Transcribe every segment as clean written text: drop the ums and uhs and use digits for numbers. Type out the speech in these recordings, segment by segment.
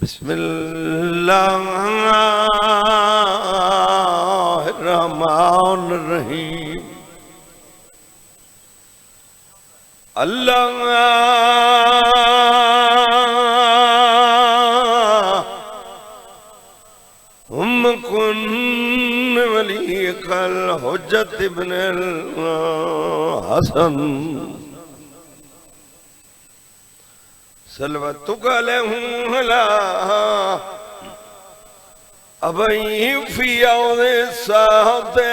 बिस्मिल्लाहिर्रहमानिर्रहीम। अल्लाहुम्मा कुन वलियकल हुज्जत इब्नुल हसन सल्वतुक अलैहि अला अबई फी औदे साते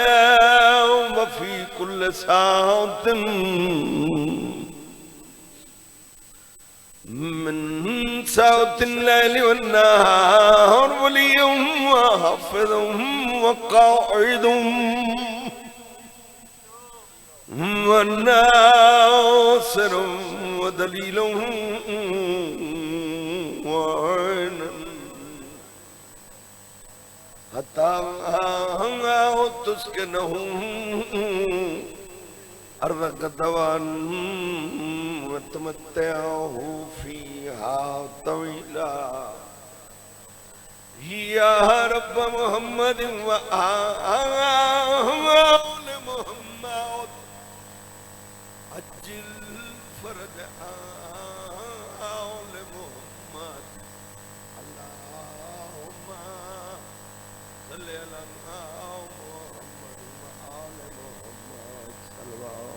वफी कुल सातिन मिन सातिल लैलि वन्नहार वलियुम व हाफिजुम व काइदुम व नासिरुम व दलीलुम व ऐनन हत्ता तुस्किनहु अर्दगदवान वतमत्तहु फीहा तवीला या रब मुहम्मद व आल मुहम्मद अज्जिल फरज आल मुहम्मद अल्लाहुम्मा सल्ली अला मुहम्मद व आल मुहम्मद सल्लल्लाहु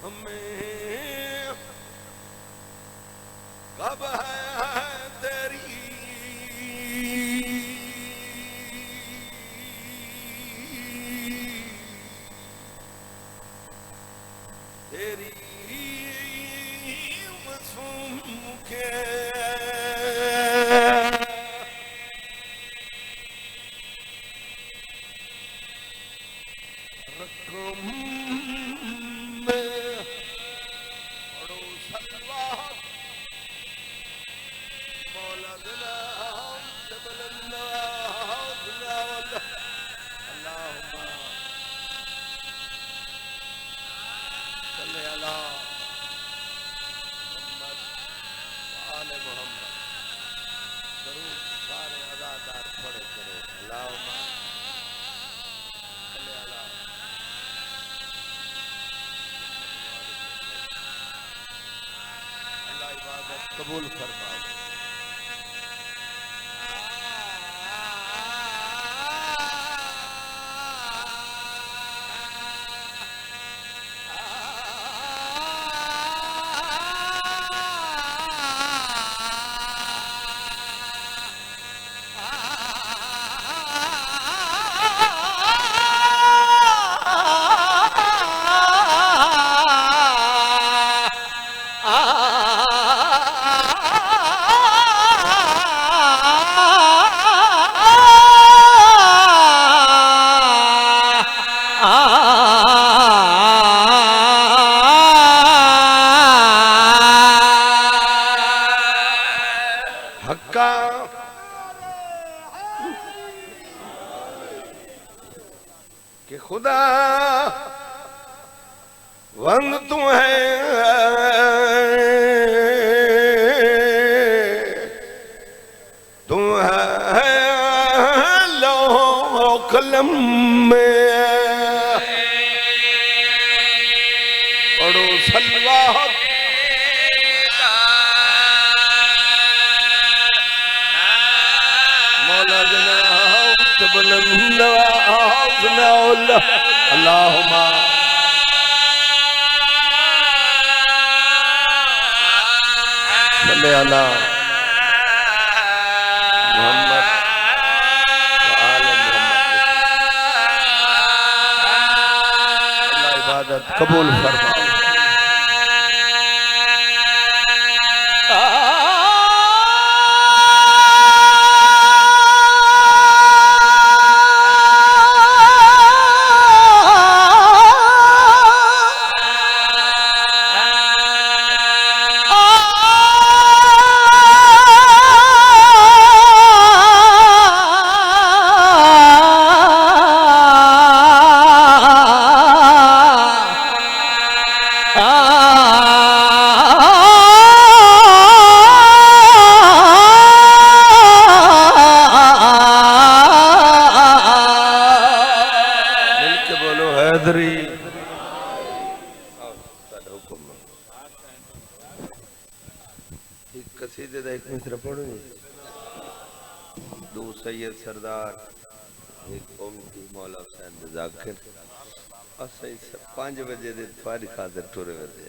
हमें कब है तेरी तेरी मासूम के रकम कबूल फरमाए। हक्का कि खुदा वंद तू है तू है लो कलम में पढ़ो सल्लात मौला जनाब बुलंद आवाज़ में अल्लाहुम्मा सल्ले अला मोहम्मद व आले मोहम्मद। अल्लाह इबादत कबूल फरमाए। दो सैयद सरदार एक कौम की मौला हुसैन जाकिर असई 5 बजे दे तुम्हारी खातिर टुरे वे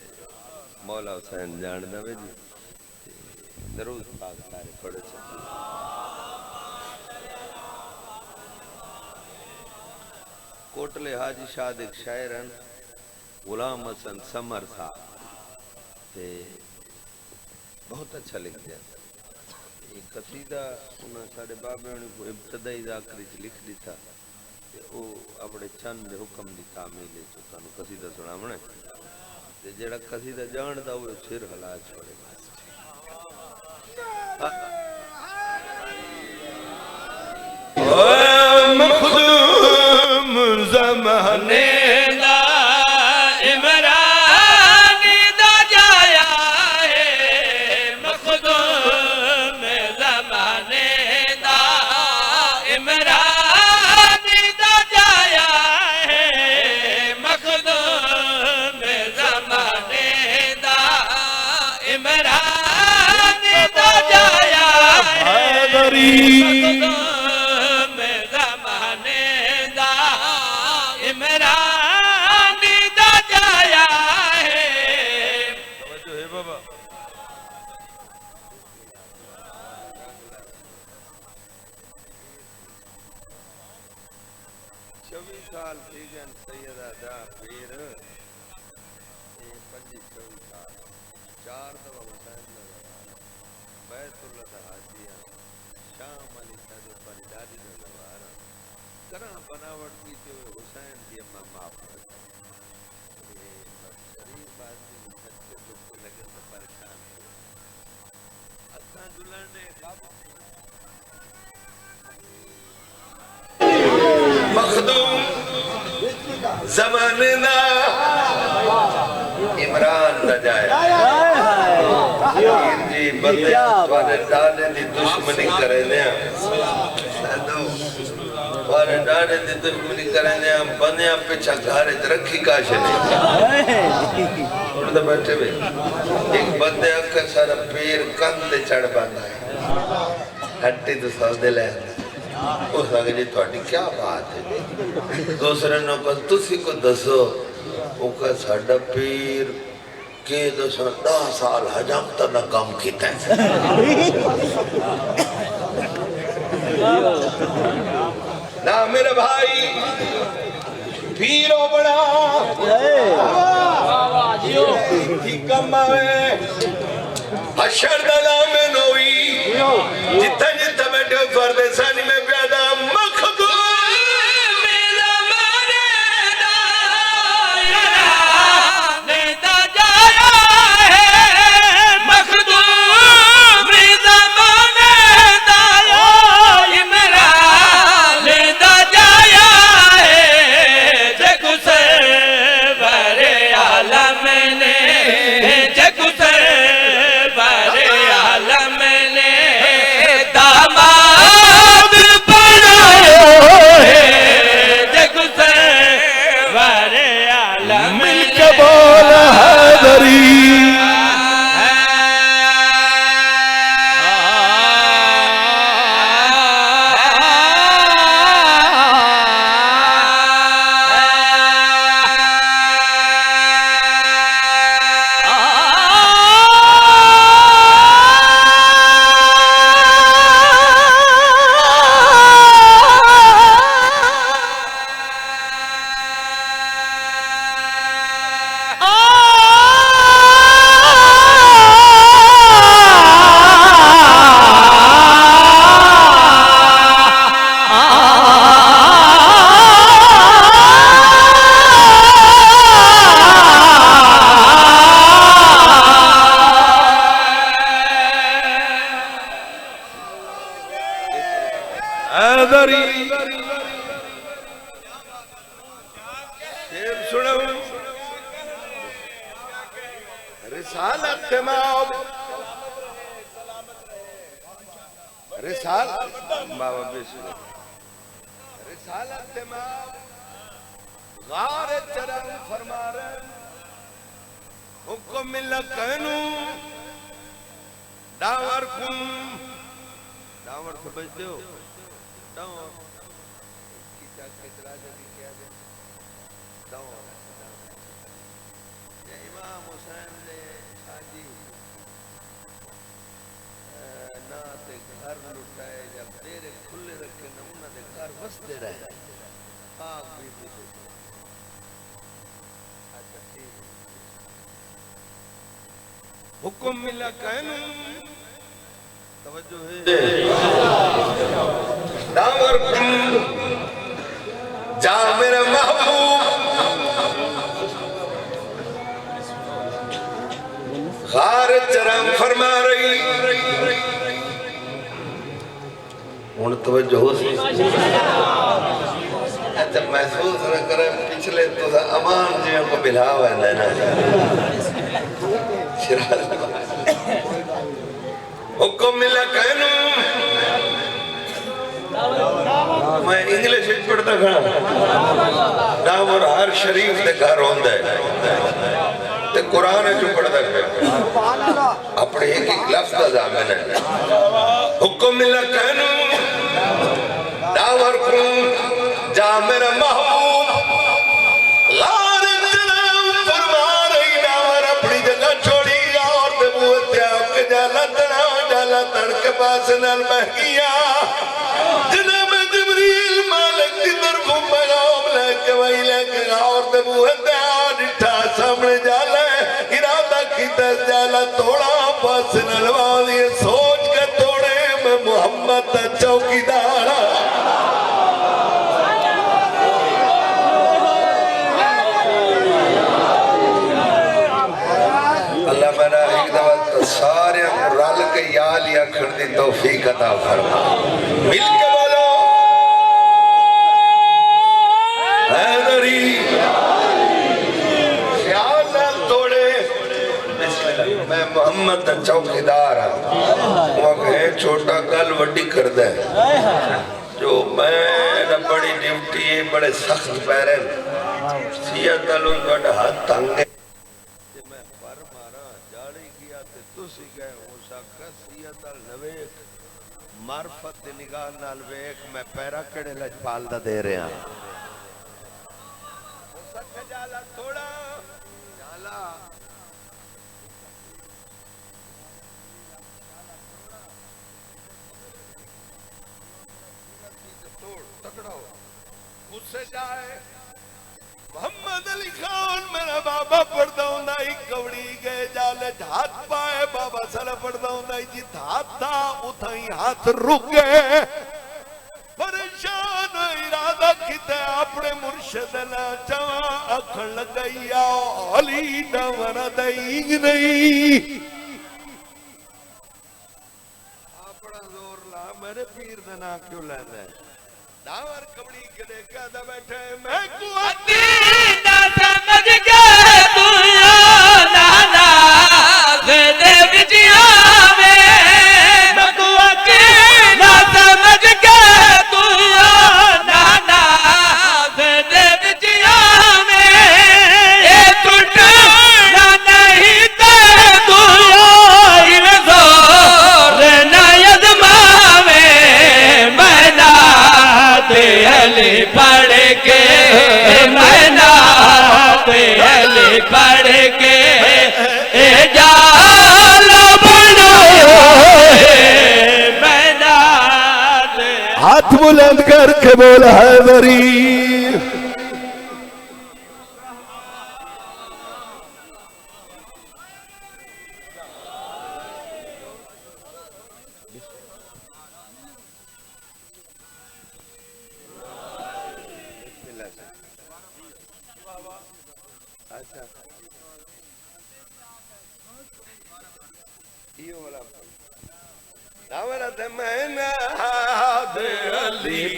मौला हुसैन जानदा वे जी दरूद पाक सारे पढ़े कोटले हाजी शाद एक शायरन गुलाम हसन समर था ते बहुत अच्छा लिख दिया एक कसीदा उन्हें साढ़े बाबे को इब्तदाई जाकरी लिख दिता वो अपने चंद हुक्म की तामील जो तुहानू कसीदा सुनावना ते जेड़ा कसीदा जानदा वो सिर हिला छोड़े मखदूम ज़माने दा इमरान दा जाया है मखदूम ज़माने दा इमरान दा जाया है मखदूम ज़माने दा इमरान दा जाया है साल थी गए सैयदा दा पीर 25 साल 4 दफा हुसैन बैतुल्लाह दा हाजिया शाम अली साहब पर दादी दा जवारा करा बनावट की जो हुसैन दी अम्मा माफ कर ये शरीफ आदमी सच्चे दुख लगे तो परेशान असा दुल्हन ने मखदूम ज़माने दा इमरान दा जाया जी बंदे तुम्हारे डाले दी दुश्मनी करे ने तुम्हारे डाले दी दुश्मनी करे ने बंदे पीछा घर रखी काश नहीं उड़े बैठे वे एक बंदे अक्कर सारा पैर कंधे चढ़ बंदा है हट्टी तो सौदे ले उस आगे जी थोड़ी क्या बात है दूसरे नो को तुसी को दसो ओका साडा पीर के दसो 10 साल हजम तो न कम कीता ना मेरे भाई पीरो बड़ा ठीक कम आवे हशर दला में नोई जितना जितना बैठे फर्दे सानी में प्यादा मखदूम ज़माने दा इमरान दा जाया है मखदूम ज़माने दा इमरान दा जाया है जग से बरे आलम ने जग से बरे आलम ने दामाद रिसालत तमाम रिसाल बाबा बिस्मिल्लाह रिसालत तमाम गार चरण फरमारे हुक्म मिला कहनू दावर कुम दावर समझते हो दावर किता कितरा जल्दी क्या दे दावर ये इमाम हुसैन ने शादी ना ते घर लुटाए जब तेरे खुले रखे न उन्होंने घर बसते रहे आग भी अच्छा ठीक हुक्म मिला कहनू तवज्जो है दावर जा मेरा महबूब गार चरम फरमा रही हुन तवज्जो हो सी अच्छा महसूस न करे पिछले तो अमान जी को मिलावा है ना हुक्म मिला कहनू मैं इंग्लिश पढ़ता खड़ा दावर हर शरीफ दे घर होंदा है ते कुरान जो पढ़ता है अपने एक एक लफ्ज का जामिन है हुक्म मिला कहनू दावर को जा मेरा महबूब गार चरम फरमा रही दावर अपनी जगह छोड़ी और ते मुंह त्याग के जाला तड़के पास नाल बह गया जनाब जिब्रील मालिक की तरफ पैगाम लेके वही लेके और ते मुंह त्याग डिठा सामने जाला इरादा कीता जाला तोड़ा पास नाल वाली सोच के तोड़े मैं मोहम्मद दा चौकीदार सारे रल के या लिया करती तौफीक अता फरमा मिल के बोलो हैदरी ख्याल नाल तोड़े मैं मोहम्मद दा चौकीदार हां वो कहे छोटा गल वड्डी करदा है जो मैं बड़ी ड्यूटी है बड़े सख्त पैरे सिया तलों बड़ा हाथ तंग मार्फत दी निगाह नाल वेख मैं पैरा कड़े लजपाल दा दे रहा हो सके जाला थोड़ा जाला तोड़ तकड़ा हो गुस्से जाए मोहम्मद अली खान मेरा बाबा पढ़ता हुंदा ही कवड़ी गए जाले हाथ पाए बाबा साला पढ़ता हुंदा ही जित हाथ था उथाई हाथ रुक गए परेशान इरादा किते अपने मुर्शिद ना चावा अखण लगाइया अली दावर दई नहीं अपना जोर ला मेरे पीर दा ना क्यों लेंदा है दावर कवड़ी के देखा दा बैठे मैं कुआती ना समझ के तू नाना दे विच आवे मैं कुआती ना समझ के तू नाना दे विच आवे ए टूट ना नहीं ते तू इन जोर ना यजमावे मैं ना अली पढ़ के मैना अली पढ़ के ए जाल बनाओ मैना हाथ बुलंद करके बोला हैदरी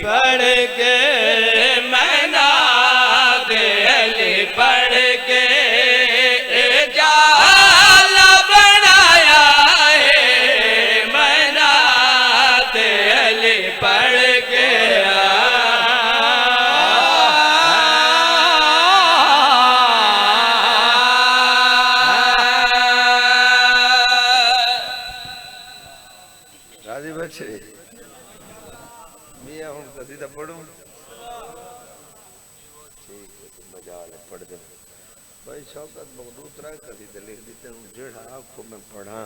पढ़ के मैना दे अली पढ़ के जाला ठीक है तो मजा ले पढ़ दे भाई शौकत मखदूत रहा कभी तो लिख देते हूँ जेड़ा आपको मैं पढ़ा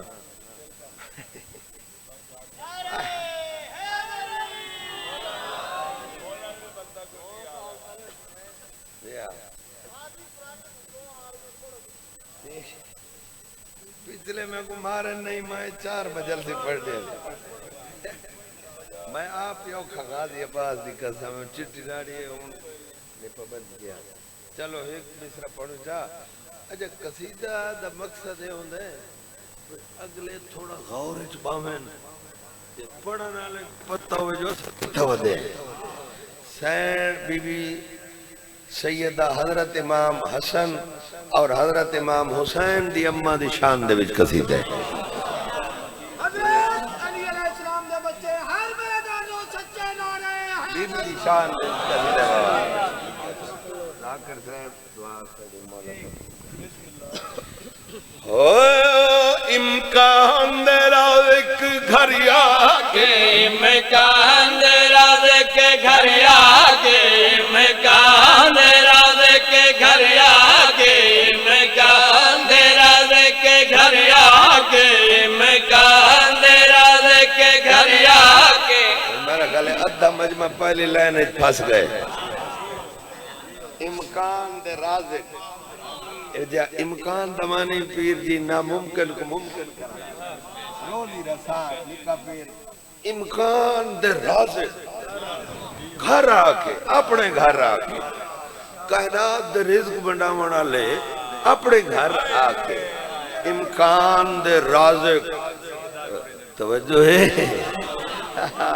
पिछले में को मारे नहीं मैं 4 बजल से पढ़ दे मैं आप यो खगा दिया पास दी कसम चिट्ठी डाली ने पबंद किया चलो एक मिसरा पढ़ जा अच्छा कसीदा दा मकसद है होंदे अगले थोड़ा गौर च पावें ते पढ़न वाले पता हो जो तवदे सैन बीबी सैयदा हजरत इमाम हसन और हजरत इमाम हुसैन दी अम्मा दी शान दे विच कसीदा है हजरत अली अलैहिस्सलाम दे बच्चे हर मैदानों सच्चे नारे हैं बीबी दी शान दे कसीदा है जाकिर साहब दुआ करे मौला हो इम्कान दे राज़िक घर आके इम्कान दे राज़िक घर आके इम्कान दे राज़िक घर आके इम्कान दे राज़िक घर आके इम्कान दे राज़िक घर आके मेरा गले अद्धा मजमा पहली लाइन फंस गए इम्कान दे राज़िक जा इम्कान दमानी पीर जी नामुमकिन को मुमकिन करा रोली रसा निका पीर इम्कान दे राज़िक घर आके अपने घर आके कायनात दे रिज़्क बंडावण वाले अपने घर आके इम्कान दे राज़िक तवज्जो है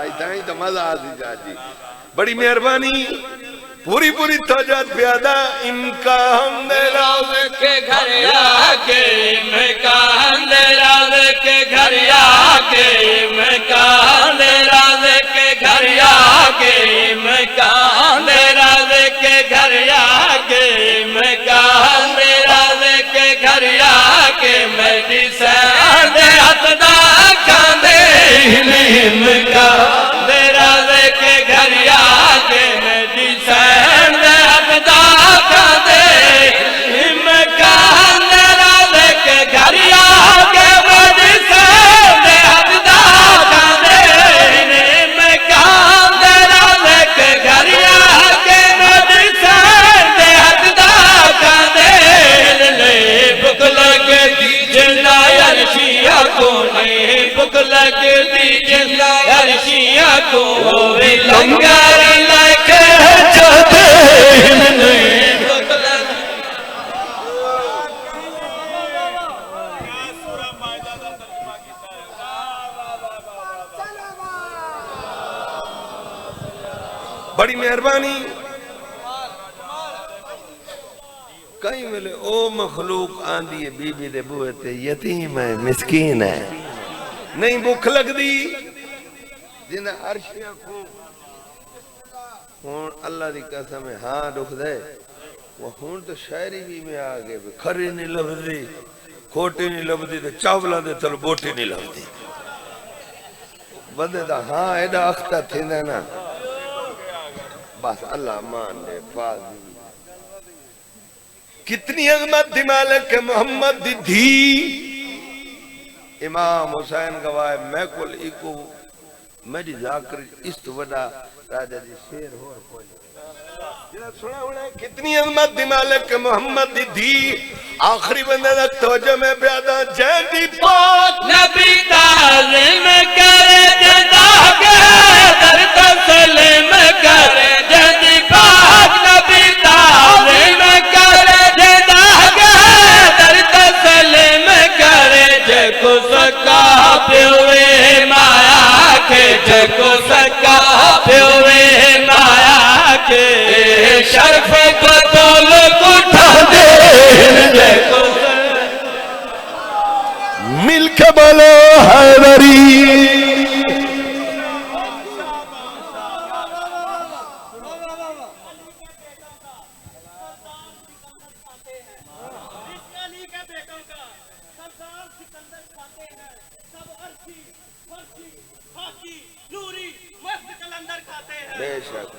इतना ही तो मजा आ जी बड़ी मेहरबानी पूरी पूरी तवज्जो प्यादा इम्कान दे राज़िक के घर आके इम्कान दे राज़िक के घर आके इम्कान दे राज़िक के घर आके इम्कान दे राज़िक के घर आके इम्कान दे राज़िक के घर आके मेरी सैन दे हथ दा खांदे इम्कान दे राज़िक के घर आके मेरी सैन दे हथ दा खांदे इम्कान दे राज़िक के घर आके मेरी सैन दे हथ दा खांदे इम्कान दे राज़िक के घर आके मेरी सैन दे हथ दा खांदे भुख लगदी जिंदा अर्शिया को नहीं भुख लगदी जिंदा अर्शिया को होवे लंगर लेके चलते नहीं भुख लगदी बड़ी मेहरबानी कई मिले ओ मखलूक आंदी है बीबी दे बूहे ते यतीम है मिस्कीन है नहीं भुख लगदी जिन अर्शिया को हुन अल्लाह दी कसम है हां दुख दे वो हुन तो शायरी भी में आ गए खरी नहीं लभदी खोटी नहीं लभदी ते चावला दे चल बोटी नहीं लभदी बंदे दा हां एडा अख्ता थींदा ना बस अल्लाह मान दे पास कितनी अजमत थी मालिक मोहम्मद दी धी इमाम हुसैन गवाए मैं कुल इको मेरी जाकर इस तो वड़ा राजा जी शेर हो कोई जरा सुना होना कितनी अजमत थी मालिक मोहम्मद दी धी आखिरी बंदे तक तवज्जो में प्यादा जैदी पाक नबी ताज़ीम करे जदा के दर तस्लीम करे जैदी पाक नबी ताज़ीम करे जको सका प्योवे माया के जको सका प्योवे माया के शर्फ को तोल उठा दे जको मिल के बोलो हैदरी बेशक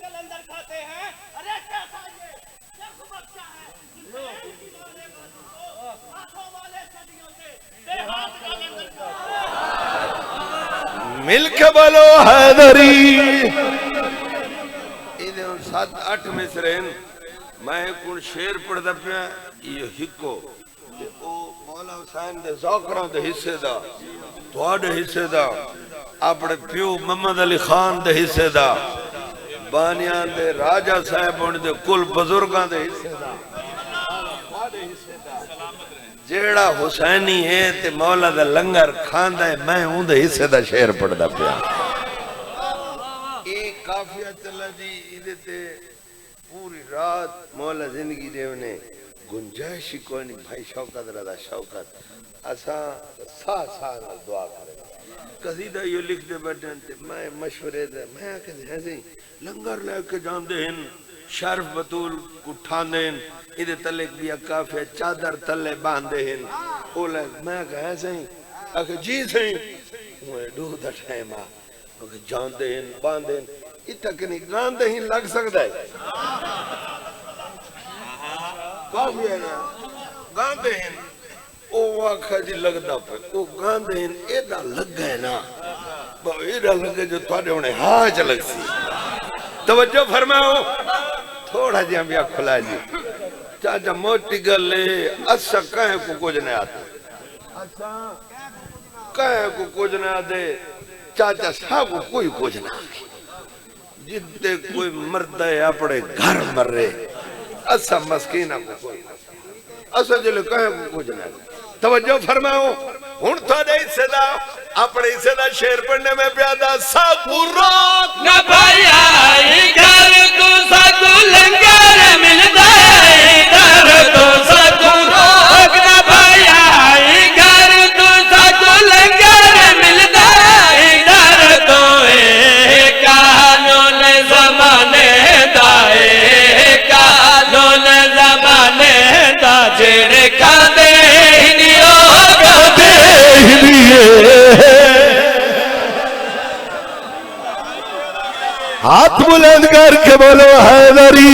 कलंदर खाते हैं। अरे कैसा ये सिर्फ बच्चा है हाथों वाले सदियों से बेहाथ कलंदर मिलके बोलो हैदरी। इधे 7-8 मिसरेन मैं कुण शेर पढ़दा पिया ये हिको ते ओ मौला हुसैन दे ज़ौकरां दे हिस्से दा तुहाडे हिस्से दा अपने प्यो मोहम्मद अली खान दे हिस्से दा बानियां दे राजा साहब होने दे कुल बुजुर्गां दे हिस्से दा जेड़ा हुसैनी है ते मौला दा लंगर खांदा है मैं उंदे हिस्से दा शेर पढ़दा पिया। ए काफिया चला जी इदे ते पूरी रात मौला जिंदगी देवने गुंजाइश ही कोई नहीं। भाई शौकत रदा शौकत असा सा दुआ करे कसीदा यो लिख दे बैठन ते मैं मशवरे दे मैं कहते ऐसे लंगर लेके जांदे हैं शर्फ बतूल उठांदे हैं इदे तले भी काफिया चादर तले बांधे हैं ओले मैं कह ऐसे आके जी सही मैं दूध दा टाइम आ ओके जांदे हैं बांधे हैं इतक नहीं गांधे ही लग सकदा है काफिया ना गांधे हैं ओ आखा जी लगदा पे ओ गांधे हैं एदा लगा है ना बो एदा लगे जो थाडे होने हां च लगसी। तवज्जो फरमाओ थोड़ा जिहा भी खुला जी चाचा मोटी गल है असा कहे को कुछ नहीं आते असा कहे को कुछ नहीं आते चाचा साहब को कोई कुछ ना जिद्दे कोई मर्द है अपने घर मर रहे असा मस्कीना को कोई असा जिले कहे को कुछ नहीं तवज्जो फरमाओ हुन थोड़े हिस्से दा अपने हिस्से दा शेर पढ़ने में प्यादा साकू रोक न भैया घर तू साकू लंगर मिलदा इधर तो साकू रोक न भैया घर तू साकू लंगर मिलदा इधर तो कानून ज़माने दा कानून ज़माने दा जेड़े खांदे हाथ बुलंद करके बोलो हैदरी।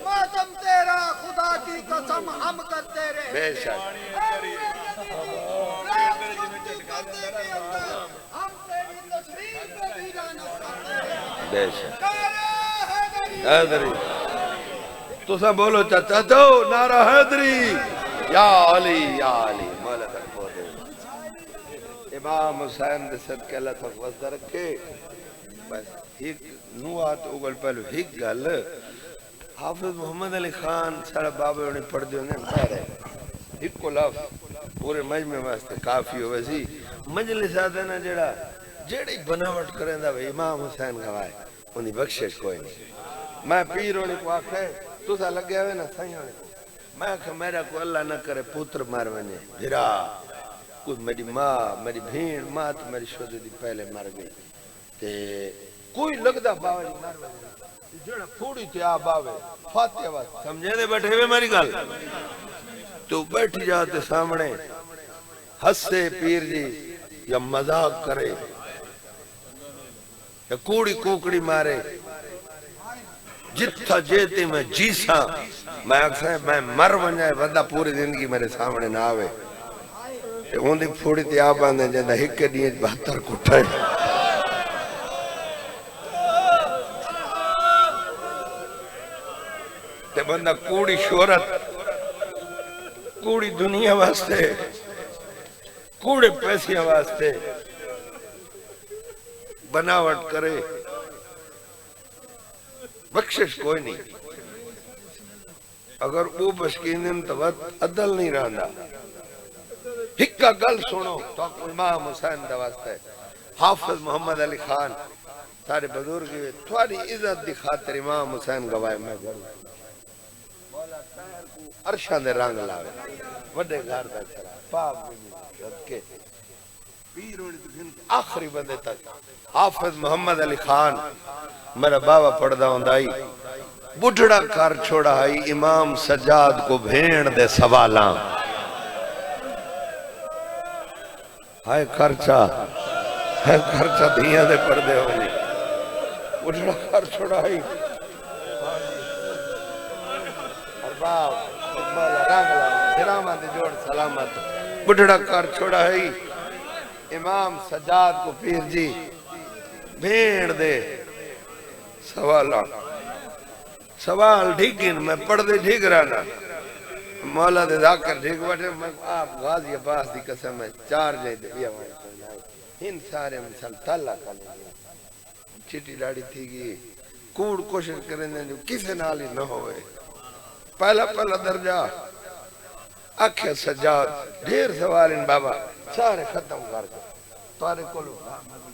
मातम तेरा खुदा की कसम हम करते रहे बेशक हम तेरी तस्वीर पे भी जाना बेशक हैदरी तो सब बोलो चाचा तो नारा हैदरी या अली मौला तक बोले इमाम हुसैन दे सदके अल्लाह तक वस्दा रखे। बस एक नुआत उगल पहले एक गल हाफिज मोहम्मद अली खान सारा बाबे ने पढ़ दियो ने सारे एक को लफ पूरे मजमे वास्ते काफी हो वैसी मजलिस आदे ना जेड़ा जेड़ी बनावट करेंदा भाई इमाम हुसैन गवाए उनी बख्शिश कोई नहीं। मैं पीर होने को आखे तुसा लगे हुए ना सही होने मैं आखे मेरा को अल्लाह न करे पुत्र मार वने भिरा कोई मेरी माँ मेरी भीड़ माँ तो मेरी शोदी दी पहले मर गई ते कोई लगदा बाबा जी मार वने जेड़ा थोड़ी थे आ बावे फातिहा बस समझे दे बैठे हुए मेरी गल तो बैठ जाते सामने हंसे पीर जी या मजाक करे या कूड़ी कुकड़ी मारे जिथा जेते मैं जीसा मैं अक्सर मैं मर वना बंदा पूरी जिंदगी मेरे सामने ना आवे ते ओंदी फूड़ी ते आ बांधे जंदा एक डी 72 कुठे ते बंदा कूड़ी शोहरत कूड़ी दुनिया वास्ते कूड़े पैसे वास्ते बनावट करे बख्शिश कोई नहीं। अगर वो बशकीन तो अदल नहीं रहा हिक्का गल सुनो तो इमाम हुसैन दा वास्ते हाफिज मोहम्मद अली खान सारे बुजुर्ग थोड़ी इज्जत दी खातिर इमाम हुसैन गवाए मैं घर मौला तार को अरशा दे रंग लावे वड्डे घर दा चला पाक के पीर होने आखिरी बंदे तक हाफिज मोहम्मद अली खान मेरा बाबा पढ़दा हुंदा ही बुढ़ड़ा कर छोड़ा है इमाम सज्जाद को भेड़ दे सवाला हाय खर्चा धिया दे पर्दे होनी बुढ़ड़ा कर छोड़ा है जोड़ सलामत बुढ़ड़ा कर छोड़ा है इमाम सज्जाद को पीर जी भेड़ दे सवाल ठीक है मैं पढ़ते ठीक रहना मौला दे जाकर ठीक बैठे मैं आप गाजी अब्बास दी कसम है 4 जाए दे बिया इन सारे मिसाल ताला का चिट्टी लाड़ी थी की कूड़ कोशिश करें जो किसी नाल ही न होवे पहला दर्जा आखे सज्जाद ढेर सवाल इन बाबा सारे खत्म कर दो तारे को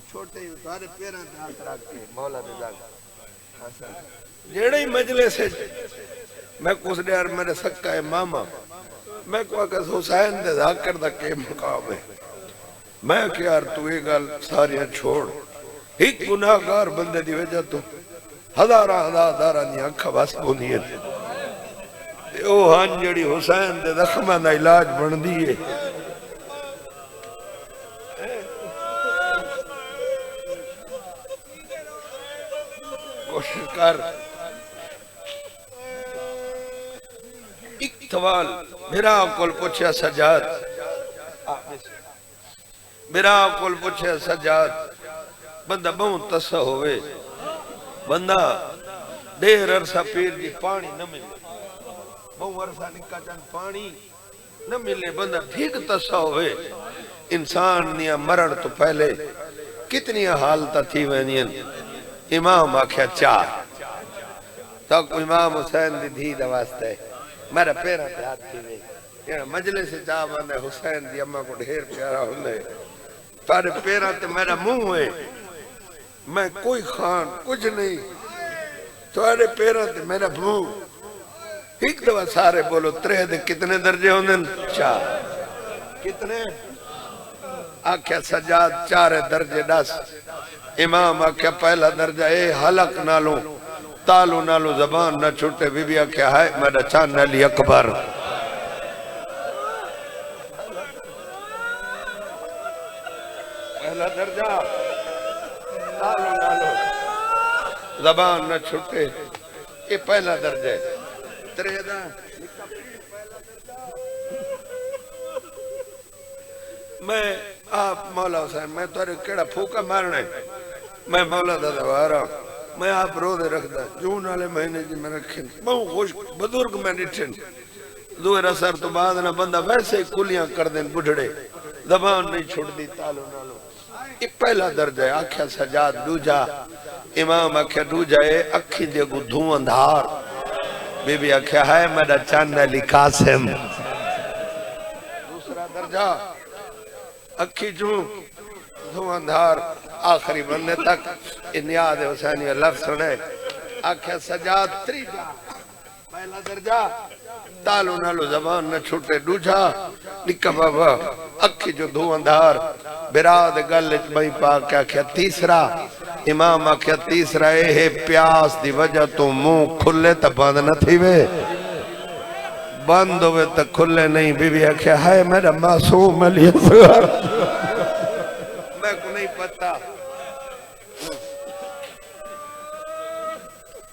छोटे तारे पैरों पे हाथ रख के मौला दे जाकर जेड़े ही मजले से मैं कुछ देर मेरे सक्का है मामा मैं को अगर हुसैन दे जाकर दा के मुकाम है मैं कि यार तू ये गल सारियां छोड़ एक गुनाहगार बंदे दी वजह तो हजारां दी अखां बस पोंदियां ओ हन जेड़ी हुसैन दे जख्मां दा इलाज बनदी है कोशिश कर एक सवाल मेरा कोल पूछया सज्जाद मेरा कोल पूछया सज्जाद बंदा बहुत तसा होवे बंदा देर अरसा पीर जी पानी न मिले बहुत अरसा निका चन पानी न मिले बंदा ठीक तसा होवे इंसान निया मरण तो पहले कितनी हालत थी वेंदियां इमाम आख्या 4 तो इमाम हुसैन दी धी दा वास्ते मेरा पैर पे हाथ थी वे मजले से जा बंदे हुसैन दी अम्मा को ढेर प्यारा हुंदे तारे पैरा ते मेरा मुंह है मैं कोई खान कुछ नहीं तुम्हारे पैरों ते मेरा मुंह एक दफा सारे बोलो 3 दे कितने दर्जे होंदे 4 कितने आख्या सज्जाद 4 दर्जे 10 इमाम आख्या पहला दर्जा ए हलक नालो तालू नालो जबान न छूटे बीबी आख्या है मेरा चांद अली अकबर पहला दर्जा तालू नालो जबान न छूटे ये पहला दर्जा है 3 दा मैं आप मौला हुसैन मैं तुरे केड़ा फूका मारना है मैं मौला दा दवारा मैं आप रोजे रखदा जून वाले महीने जी में रखे बहुत खुश बुजुर्ग मैं निठे जोर असर तो बाद ना बंदा वैसे ही कुलियां कर देन बुढ़ड़े जबान नहीं छुड़दी तालो नालो ये पहला दर्जा है आख्या सज्जाद दूजा इमाम आख्या दूजा है अखी दे गु धुआंधार बीबी आख्या है मेरा चांद अली कासिम दूसरा दर्जा अखी जू धुआंधार आखिरी बनने तक इन्याद हुसैनी लफ्ज सुने आख्या सज्जाद 3 पहला दर्जा तालू नालो जबान न छूटे दूजा निका बाबा अखी जो धुआंधार बिराद गल च बई पा के आख्या तीसरा इमाम आख्या तीसरा ए प्यास दी वजह तो मुंह खुले तो बंद न थी वे बंद होवे तो खुले नहीं बीबी आख्या है मेरा मासूम अली असगर मैं को नहीं पता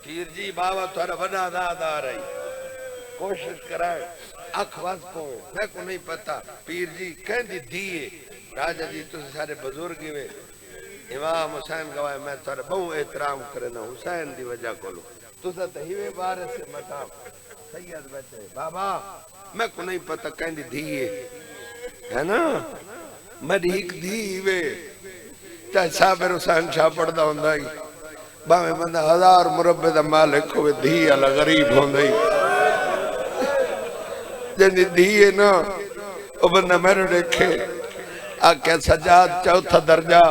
पीर जी बाबा थोड़ा बड़ा दादा रही कोशिश कराए अख वास को मैं को नहीं पता पीर जी कहंदी दिए राजा जी तुम सारे बुजुर्ग वे इमाम हुसैन गवाए मैं थोड़ा बहुत एहतराम करे ना हुसैन दी वजह कोलो तुसा तो हिवे बार से मता सैयद बचे बाबा मैं को नहीं पता कहंदी दिए है ना मेरी एक धी वे चाहे साबिर हुसैन शाह पढ़दा हुंदा ही भावे बंदा 1000 मुरब्बे दा मालिक होवे धी वाला गरीब होंदा ही जंदी धी है ना ओ बंदा मेरे देखे आख्या सज्जाद 4था दर्जा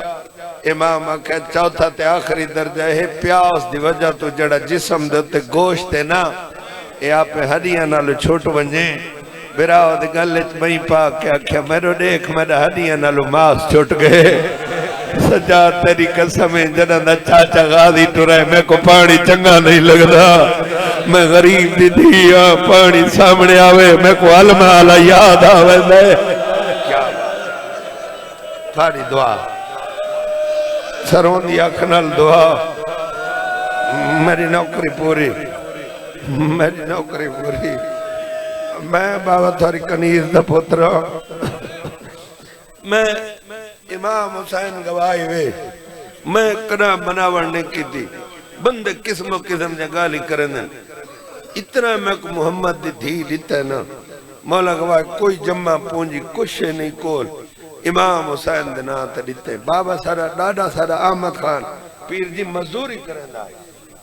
इमाम आख्या 4था ते आखिरी दर्जा है प्यास दी वजह तो जड़ा जिस्म दे उत्ते गोश्त है ना ये आपे हड्डियां नाल छुट वंजे बिराद गल च बई पा के आख्या मेरो देख मेरा हड्डियां नाल मांस छुट गए सजा तेरी कसम है जना दा चाचा गादी टुरे मेरे को पानी चंगा नहीं लगता मैं गरीब दी धिया पानी सामने आवे मेरे को अलमा आला याद आवे क्या थारी दुआ सरों दी अख नाल दुआ मेरी नौकरी पूरी मैं बाबा थारी कनीज दा पुत्र मैं इमाम हुसैन गवाही वे मैं कदा बनावट नहीं की थी बंदे किस्म किस्म गाली करें इतना मैं को मोहम्मद दी धी दिता ना मौला गवाह कोई जमा पूंजी कुछ नहीं कोल इमाम हुसैन दे नाम ते दिते बाबा सारा डाडा सारा अहमद खान पीर जी मजदूरी करेंदा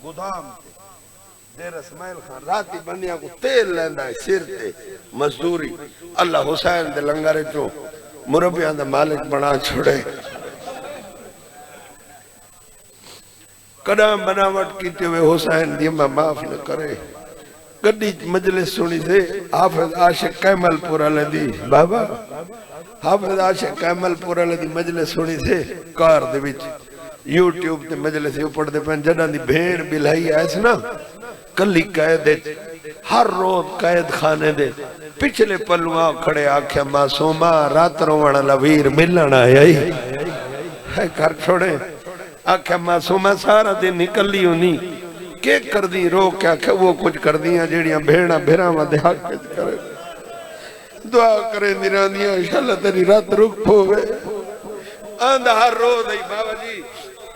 गोदाम देर इस्माइल खान राती बंदियां को तेल लेंदा है सिर ते मजदूरी अल्लाह हुसैन दे लंगर चो मुरब्बियां दा मालिक बना छोड़े कदा बनावट कीते हुए हुसैन दी माफ न करे गड्डी मजलिस सुनी से हाफिज आशिक कैमलपुर वाले दी बाबा हाफिज आशिक कैमलपुर वाले दी मजलिस सुनी से कार दे विच यूट्यूब ते मजलिस पढ़ते पे जड़ा दी भेड़ बिलाई आयस ना कली कैद हर रोज कैद खाने दे पिछले पलुआ खड़े आख्या मासूमा रात रोवण वाला वीर मिलन आया है घर छोड़े आख्या मासूमा सारा दिन निकली होनी के कर दी रो क्या वो कुछ कर दिया जेड़ियां भेड़ा भेरावां दे हक करे दुआ करे निरानिया इंशाअल्लाह तेरी रात रुक होवे आंदा हर रोज है बाबा जी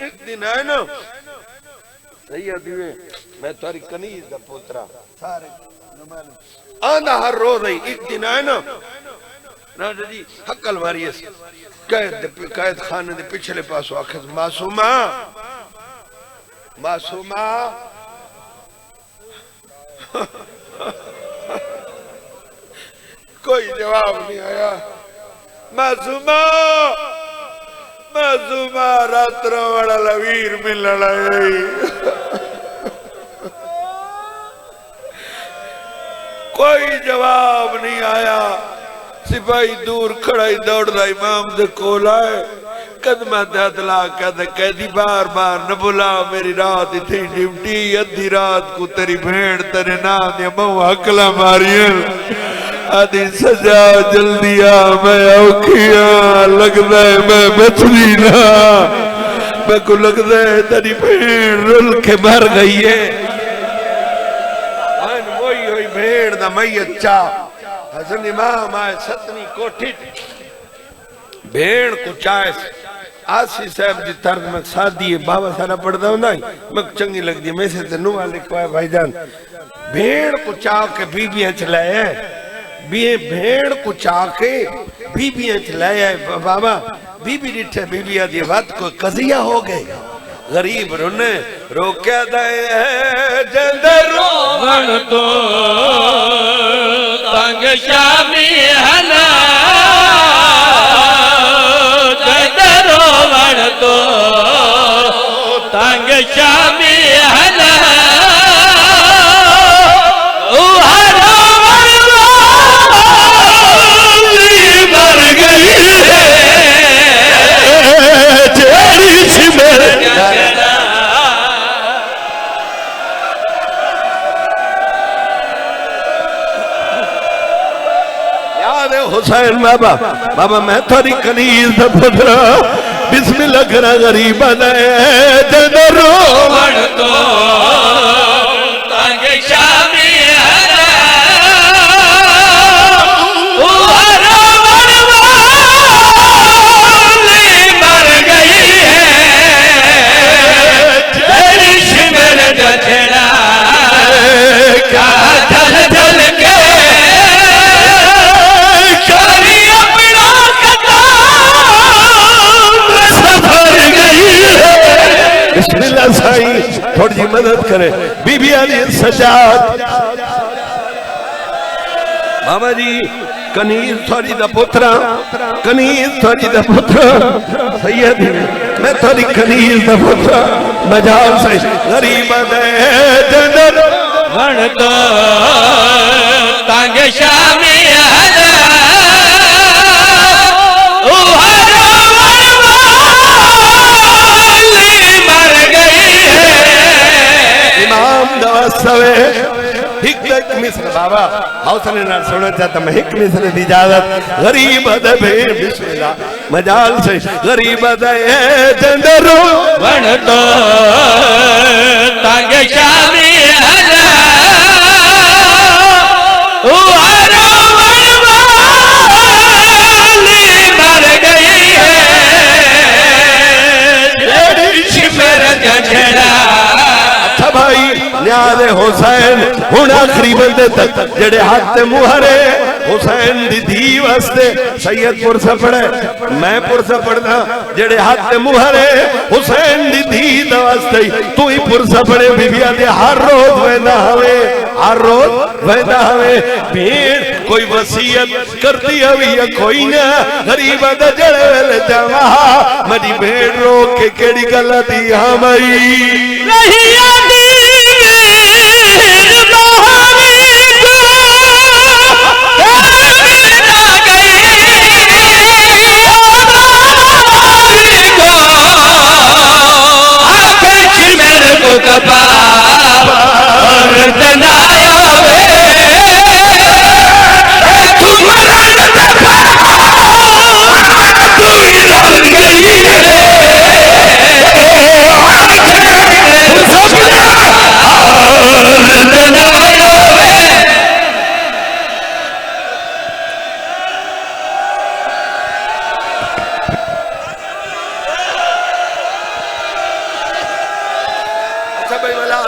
एक दिन आए ना सही दिवे मैं तारी कनीज दा पोतरा सारे आंदा हर रोज है एक दिन आए ना राजा जी हकल मारिए कैद खाने दे पिछले पासो आखे मासूमा मासूमा कोई जवाब नहीं आया मासूमा मासूमा रात रोवण वीर मिलन आई कोई जवाब नहीं आया सिपाही दूर खड़ा ही दौड़दा इमाम दे कोल आए कदमा दला कैदी बार बार न बुला मेरी रात इतनी ड्यूटी अद्धी रात को तेरी भेड़ तेरे ना दे बहु हकला मारियन आदि सजा जल्दी आ मैं औखिया लगदा है मैं बचनी ना मैं को लगदा है तेरी भेड़ रुल के मर गई है वही भेड़ दा मैयत चा हसन इमाम आए सतवीं कोठी भेड़ को चाय आसी साहब जी तर्ज में शादी है बाबा सारा पढ़ता हूं ना मैं चंगी लगती मैं से तेनू वाले को भाईजान भेड़ को चा के बीबियां चलाए भेड़ को चा के बीबियां चलाए बाबा बीबी डिठे बीबिया दी बात को कजिया हो गए गरीब रुने रोक्या दे जंदर रोवण तो तंग शामी हला जंदर रोवण तो तंग शामी हला मर गई हुसैन बाबा बाबा मैं थोड़ी कनीज दा पुत्र बिस्मिल्लाह करा गरीब दे जंदर रोवण तो तंग शामी हला मर गई है तेरी शिमर जचड़ा का जल जल के थोड़ी जी मदद करे बीबी अली सजाद बाबा जी कनीज थोड़ी दा पुत्रा कनीज थोड़ी दा पुत्रा सैयद मैं थोड़ी कनीज दा पुत्रा मजाल से गरीब दे जंदर वण तो तंग शामी हला सवे एक मिसर बाबा हौसले नाल सुनना चाहता मैं एक मिसर दी इजाजत गरीब दे भेड़ बिस्मिल्लाह मजाल से गरीब दे जंदरो वण तो तंग शादी हला उहारो वणवाली मर गई है सिमर गजड़ा भाई न्यारे हुसैन हुन आखिरी बंदे तक जेड़े हाथ मुहरे हुसैन दी धी वास्ते सैयद पुरसा पढ़े मैं पुरसा पढ़दा जेड़े हाथ मुहरे हुसैन दी धी वास्ते तू ही पुरसा पढ़े बीबिया दे हर रोज वेंदा हवे हर रोज वेंदा हवे भीड़ कोई वसीयत करती हवी या कोई ना गरीब दा जड़े वेले जावा मरी भेड़ रोक के केड़ी गल दी हां भाई नहीं आती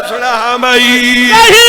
सुना हाँ भाई